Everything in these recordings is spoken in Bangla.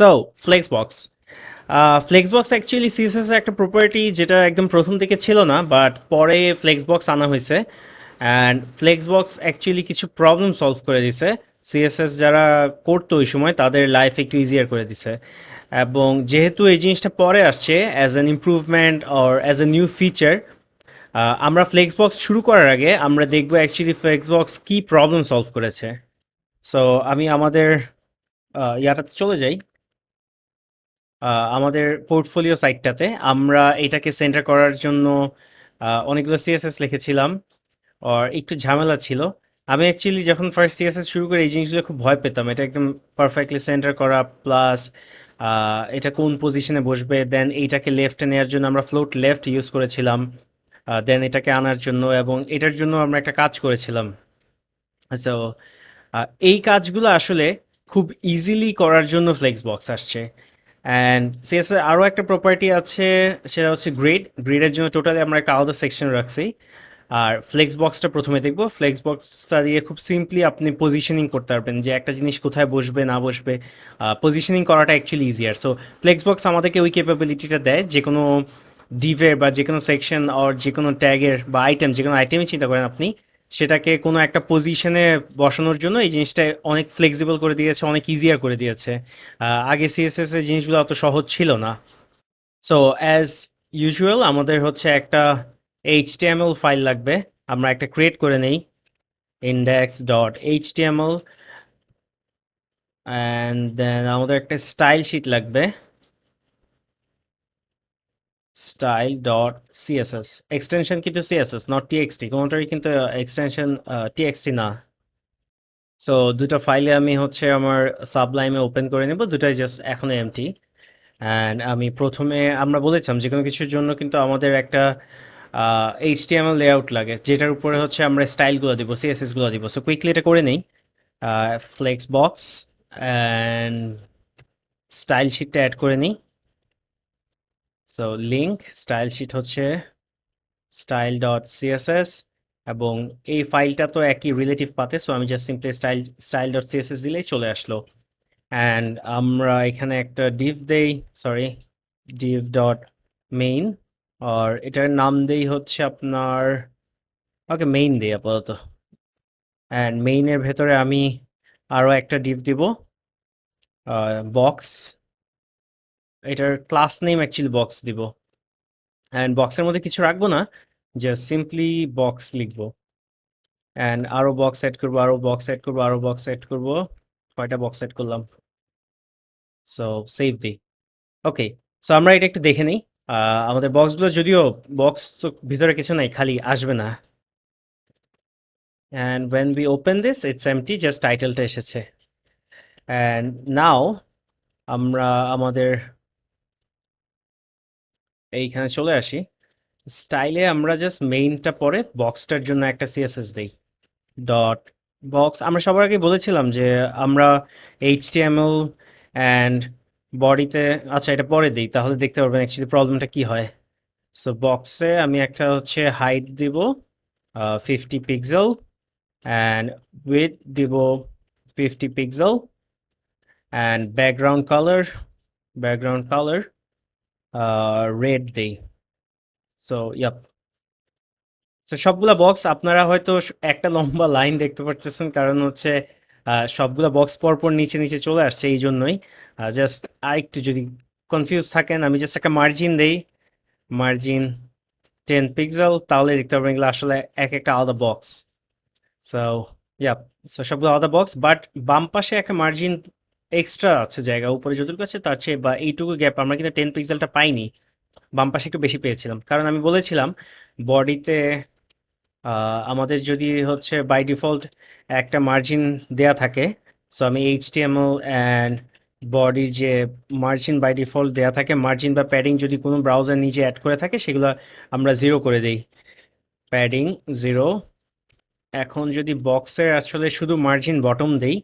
সো ফ্লেক্সবক্স ফ্লেক্সবক্স অ্যাকচুয়ালি সিএসএস এর একটা প্রপার্টি যেটা একদম প্রথম থেকে ছিল না, বাট পরে ফ্লেক্সবক্স আনা হয়েছে। অ্যান্ড ফ্লেক্সবক্স অ্যাকচুয়ালি কিছু প্রবলেম সলভ করে দিছে। সিএসএস যারা করতো ওই সময় তাদের লাইফ একটু ইজিয়ার করে দিছে। এবং যেহেতু এই জিনিসটা পরে আসছে as an improvement or as a new feature, আমরা ফ্লেক্সবক্স শুরু করার আগে আমরা দেখবো অ্যাকচুয়ালি ফ্লেক্সবক্স কী প্রবলেম সলভ করেছে। সো আমি আমাদের ইয়াটাতে চলে যাই। আমাদের পোর্টফোলিও সাইটটাতে আমরা এটাকে সেন্টার করার জন্য অনেকগুলো সিএসএস লিখেছিলাম। আর একটু ঝামেলা ছিল। আমি অ্যাকচুয়ালি যখন ফার্স্ট সিএসএস শুরু করি এই জিনিসগুলো খুব ভয় পেতাম। এটা একদম পারফেক্টলি সেন্টার করা, প্লাস এটা কোন পজিশনে বসবে, দেন এইটাকে লেফটে নেওয়ার জন্য আমরা ফ্লোট লেফট ইউজ করেছিলাম, দেন এটাকে আনার জন্য, এবং এটার জন্য আমরা একটা কাজ করেছিলাম। সো এই কাজগুলো আসলে খুব ইজিলি করার জন্য ফ্লেক্সবক্স আসছে। অ্যান্ড সিএসএস আরও একটা প্রপার্টি আছে, সেটা হচ্ছে গ্রিড। গ্রিডের জন্য টোটালি আমরা একটা আলাদা সেকশন রাখছি। আর ফ্লেক্স বক্সটা প্রথমে দেখবো। ফ্লেক্স বক্সটা দিয়ে খুব সিম্পলি আপনি পজিশনিং করতে পারবেন যে একটা জিনিস কোথায় বসবে না বসবে। পজিশনিং করাটা actually easier. So flex box আমাদেরকে ওই ক্যাপাবিলিটিটা দেয় যে কোনো ডিভের বা যে কোনো সেকশন অর যে কোনো ট্যাগের বা আইটেম, যে কোনো আইটেমই চিন্তা করেন আপনি, সেটাকে কোনো একটা পজিশনে বসানোর জন্য এই জিনিসটা অনেক ফ্লেক্সিবল করে দিয়েছে, অনেক ইজিয়ার করে দিয়েছে। আগে সিএসএস এর জিনিসগুলো অত সহজ ছিল না। সো অ্যাজ ইউজুয়াল আমাদের হচ্ছে একটা এইচটিএমএল ফাইল লাগবে। আমরা একটা ক্রিয়েট করে নেই, index.html, অ্যান্ড দেন আমাদের একটা স্টাইল শিট লাগবে, style.css। এক্সটেনশন কিন্তু সিএসএস, নট টিএক্সটি, কোনোটারই কিন্তু এক্সটেনশন টিএক্সটি না। সো দুটো ফাইলে আমি হচ্ছে আমার সাবলাইমে ওপেন করে নেব, দুটাই জাস্ট এখনো এমটি। অ্যান্ড আমি প্রথমে আমরা বলেছিলাম যে কোনো কিছুর জন্য কিন্তু আমাদের একটা এইচটিএমএল লেআউট লাগে, যেটার উপরে হচ্ছে আমরা স্টাইলগুলো দিব, সিএসএসগুলো দিব। সো কুইকলি এটা করে নেই। ফ্লেক্স বক্স অ্যান্ড স্টাইল শিটটা অ্যাড করে নিই। সো লিঙ্ক স্টাইল শিট হচ্ছে স্টাইল ডট সিএসএস, এবং এই ফাইলটা তো একই রিলেটিভ পাতে, সো আমি just simply style dot CSS দিলেই চলে আসলো। অ্যান্ড আমরা এখানে একটা ডিভ দেই, সরি, ডিভ ডট মেইন, আর এটার নাম দেই হচ্ছে আপনার, ওকে মেইন দেই আপাতত। অ্যান্ড মেইনের ভেতরে আমি আরও একটা ডিভ দিব, বক্স। এটার ক্লাস নেম অ্যাকচুয়ালি বক্স দিব। অ্যান্ড বক্সের মধ্যে কিছু রাখবো না, জাস্ট সিম্পলি বক্স লিখবো। অ্যান্ড আরও বক্স অ্যাড করবো, আরও বক্স অ্যাড করবো, আরও বক্স অ্যাড করবো। কয়টা বক্স অ্যাড করলাম? সো সেভ দিই। ওকে, সো আমরা এটা একটু দেখে নিই। আমাদের বক্সগুলো, যদিও বক্স তো ভিতরে কিছু নাই, খালি আসবে না। And when we open this it's empty, just টাইটেলটা এসেছে। অ্যান্ড নাও আমরা আমাদের এইখানে চলে আসি। স্টাইলে আমরা জাস্ট মেইনটা পরে বক্সটার জন্য একটা সিএসএস দেই, ডট বক্স। আমরা সবার আগে বলেছিলাম যে আমরা এইচটিএমএল অ্যান্ড বডিতে, আচ্ছা এটা পরে দিই, তাহলে দেখতে পারবেন অ্যাকচুয়ালি প্রবলেমটা কি হয়। সো বক্সে আমি একটা হচ্ছে হাইট দিব 50 পিক্সেল, অ্যান্ড উইথ দিব 50 pixel, and background colour red দেই। So yup. তো সবগুলা বক্স আপনারা হয়তো একটা লম্বা লাইন দেখতে পাচ্ছেন, কারণ হচ্ছে সবগুলা বক্স পরপর নিচে নিচে চলে আসছে, এই জন্যই। জাস্ট আরেকটু যদি কনফিউজ থাকেন, আমি জাস্ট একটা মার্জিন দেই, মার্জিন 10 পিক্সেল, তাহলে দেখতে পারবেন এগুলো আসলে এক একটা আলাদা বক্স। So yup. সো সবগুলো আলাদা বক্স, বাট বাম পাশে একটা মার্জিন এক্সট্রা আছে জায়গা, উপরে যতটুকু আছে তার চেয়ে বা এইটুকু গ্যাপ আমরা কিন্তু 10 পিক্সেলটা পাইনি, বাম পাশে একটু বেশি পেয়েছিলাম, কারণ আমি বলেছিলাম বডিতে আমাদের যদি হচ্ছে বাই ডিফল্ট একটা মার্জিন দেয়া থাকে। সো আমি এইচটিএমএল অ্যান্ড বডি যে মার্জিন বাই ডিফল্ট দেয়া থাকে, মার্জিন বা প্যাডিং যদি কোনো ব্রাউজার নিজে অ্যাড করে থাকে সেগুলো আমরা 0 করে দিই, প্যাডিং 0। এখন যদি বক্সের আসলে শুধু মার্জিন বটম দেই,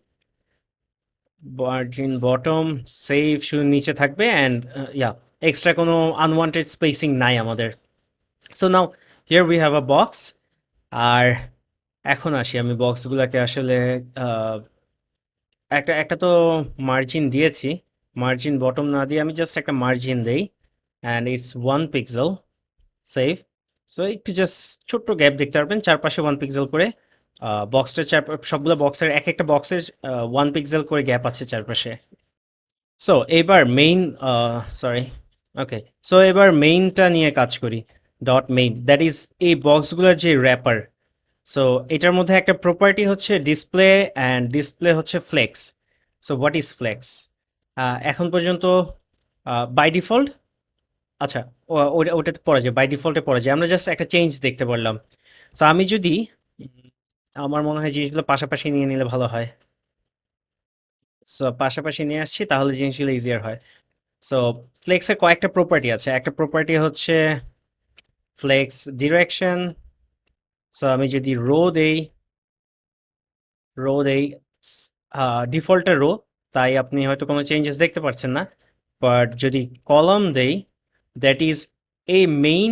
মার্জিন বটম সেভ শুধু নিচে থাকবে, অ্যান্ড ইয়া, এক্সট্রা কোনো আনওয়ান্টেড স্পেসিং নাই আমাদের। So now here we have a box. আর এখন আসি, আমি বক্সগুলোকে আসলে আহ, একটা একটা তো মার্জিন দিয়েছি, মার্জিন বটম না দিয়ে আমি জাস্ট একটা মার্জিন দেই and it's 1 pixel save. So একটু জাস্ট ছোট্ট গ্যাপ দেখতে পারবেন চারপাশে 1 পিক্সেল করে। বক্সটার সবগুলো বক্সের এক একটা বক্সের 1 পিক্সেল করে গ্যাপ আছে চারপাশে। সো এবার মেইন সরি ওকে, সো এবার মেইনটা নিয়ে কাজ করি। ডট মেইন দ্যাট ইজ এই বক্সগুলোর যে র্যাপার। সো এটার মধ্যে একটা প্রপার্টি হচ্ছে ডিসপ্লে অ্যান্ড ডিসপ্লে হচ্ছে flex. So what is flex? এখন পর্যন্ত বাই ডিফল্ট, আচ্ছা ওটাতে পড়া যায়, বাই ডিফল্টে পড়া যায়, আমরা জাস্ট একটা চেঞ্জ দেখতে পারলাম। সো আমি যদি আমার মনে হয় জিনিসগুলো পাশাপাশি নিয়ে নিলে ভালো হয়। সো পাশাপাশি নিয়ে আসছি তাহলে জিনিসগুলো ইজিয়ার হয়। সো ফ্লেক্সের কয়েকটা প্রপার্টি আছে, একটা প্রপার্টি হচ্ছে ফ্লেক্স ডিরেকশন। সো আমি যদি রো দেই ডিফল্টে রো, তাই আপনি হয়তো কোনো চেঞ্জেস দেখতে পাচ্ছেন না। বাট যদি কলাম দেই, দ্যাট ইজ এই মেইন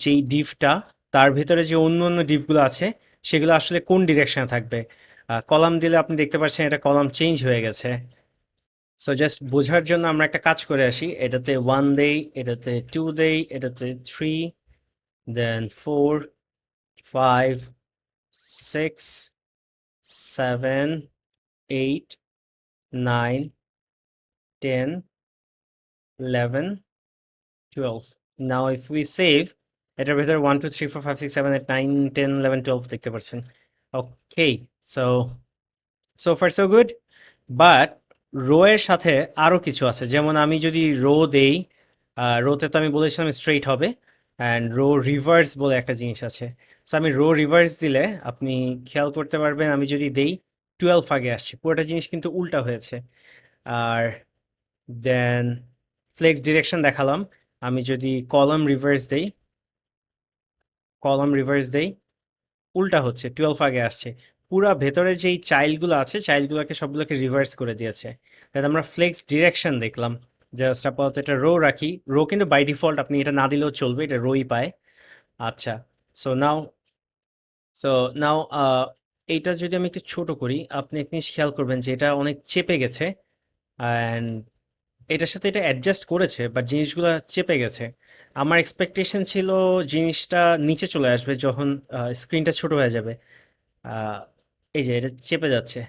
যেই ডিভটা, তার ভিতরে যে অন্য অন্য ডিভগুলো আছে সেগুলো আসলে কোন ডিরেকশনে থাকবে। কলাম দিলে আপনি দেখতে পাচ্ছেন এটা কলাম চেঞ্জ হয়ে গেছে। সো জাস্ট বোঝার জন্য আমরা একটা কাজ করে আসি, এটাতে 1 দেই, এটাতে 2 দেই, এটাতে 3, দেন 4, 5, 6, 7, 8, 9, 10, 11, 12. নাও ইফ উই সেভ, এটার ভিতরে 1, 2, 3, 4, 5, 6, 7, 8, 9, 10, 11, 12 দেখতে পাচ্ছেন। Okay, so so far so good. But row এর সাথে আরও কিছু আছে, যেমন আমি যদি রো দেই, রোতে তো আমি বলেছিলাম স্ট্রেইট হবে, অ্যান্ড রো রিভার্স বলে একটা জিনিস আছে। সো আমি রো রিভার্স দিলে আপনি খেয়াল করতে পারবেন আমি যদি দেই 12 আগে আসছে, পুরোটা জিনিস কিন্তু উল্টা হয়েছে। আর দেন ফ্লেক্স ডিরেকশন দেখালাম, আমি যদি কলাম রিভার্স দেই উল্টা হচ্ছে, 12 আগে আসছে। পুরা ভেতরে যেই চাইল্ডগুলো আছে চাইল্ডগুলোকে সবগুলোকে রিভার্স করে দিয়েছে। তাহলে আমরা ফ্লেক্স ডিরেকশন দেখলাম। জাস্ট আপাতত এটা রো রাখি, রো কিন্তু বাই ডিফল্ট আপনি এটা না দিলেও চলবে, এটা রোই পায়। আচ্ছা, সো নাও সো নাও এইটা যদি আমি একটু ছোট করি, আপনি একটা জিনিস খেয়াল করবেন যে এটা অনেক চেপে গেছে, অ্যান্ড এটার সাথে এটা অ্যাডজাস্ট করেছে বাট জিনিসগুলো চেপে গেছে। আমার এক্সপেকটেশন ছিল জিনিসটা নিচে চলে আসবে যখন স্ক্রিনটা ছোট হয়ে যাবে। আহ, এই যে এটা চেপে যাচ্ছে।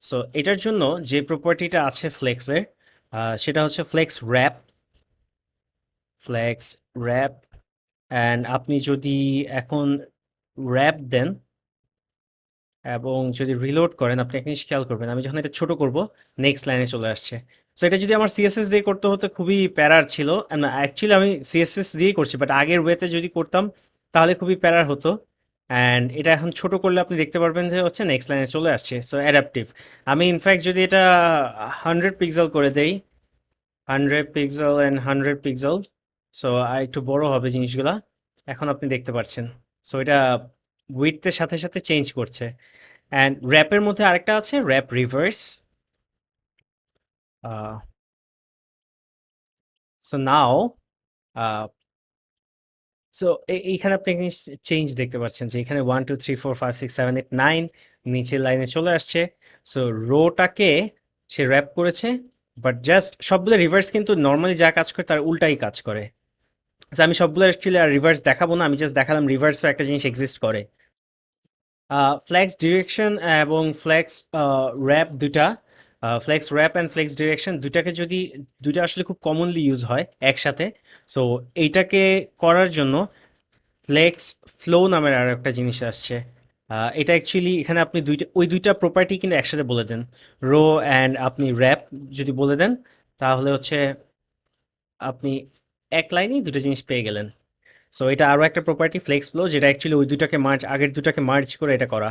সো এটার জন্য যে প্রপার্টিটা আছে ফ্লেক্সের, সেটা হচ্ছে ফ্লেক্স র্যাপ। অ্যান্ড আপনি যদি এখন র্যাপ দেন এবং যদি রিলোড করেন, আপনি একটা জিনিস খেয়াল করবেন, আমি যখন এটা ছোট করব নেক্সট লাইনে চলে আসছে। সো এটা যদি আমার সিএসএস দিয়ে করতে হতো খুবই প্যারার ছিল। না, অ্যাকচুয়ালি আমি সিএসএস দিয়েই করছি, বাট আগের ওয়েতে যদি করতাম তাহলে খুবই প্যারার হতো। অ্যান্ড এটা এখন ছোট করলে আপনি দেখতে পারবেন যে হচ্ছে নেক্সট লাইনে চলে আসছে। So adaptive. আমি ইনফ্যাক্ট যদি এটা 100 পিক্সেল করে দেই, 100 পিক্সেল অ্যান্ড 100 পিক্সেল, সো আর একটু বড় হবে জিনিসগুলা, এখন আপনি দেখতে পাচ্ছেন। সো এটা উইডথের সাথে সাথে চেঞ্জ করছে। অ্যান্ড র্যাপের মধ্যে আরেকটা আছে wrap reverse. So now so এইখানে আপনি চেঞ্জ দেখতে পাচ্ছেন যে এখানে 1, 2, 3, 4, 5, 6, 7, 8, 9 নিচের লাইনে চলে আসছে। সো রোটাকে সে র্যাপ করেছে, বাট জাস্ট সবগুলো রিভার্স কিন্তু নর্মালি যা কাজ করে তার উল্টাই কাজ করে। So আমি সবগুলো অ্যাকচুয়ালি আর রিভার্স দেখাবো না, আমি জাস্ট দেখালাম রিভার্সও একটা জিনিস এক্সিস্ট করে। ফ্লেক্স ডিরেকশন এবং ফ্লেক্স র্যাপ দুটা, flex wrap and flex direction দুটাকে যদি, দুটা আসলে খুব কমনলি ইউজ হয় একসাথে। সো এইটাকে করার জন্য ফ্লেক্স ফ্লো নামের আর একটা জিনিস আসছে। এটা অ্যাকচুয়ালি এখানে আপনি ওই দুইটা প্রপার্টি কিন্তু একসাথে বলে দেন, রো অ্যান্ড আপনি র্যাপ যদি বলে দেন, তাহলে হচ্ছে আপনি এক লাইনেই দুটো জিনিস পেয়ে গেলেন। সো এটা আরও একটা প্রপার্টি ফ্লেক্স ফ্লো, যেটা অ্যাকচুয়ালি ওই দুটাকে আগের দুটাকে মার্জ করে এটা করা।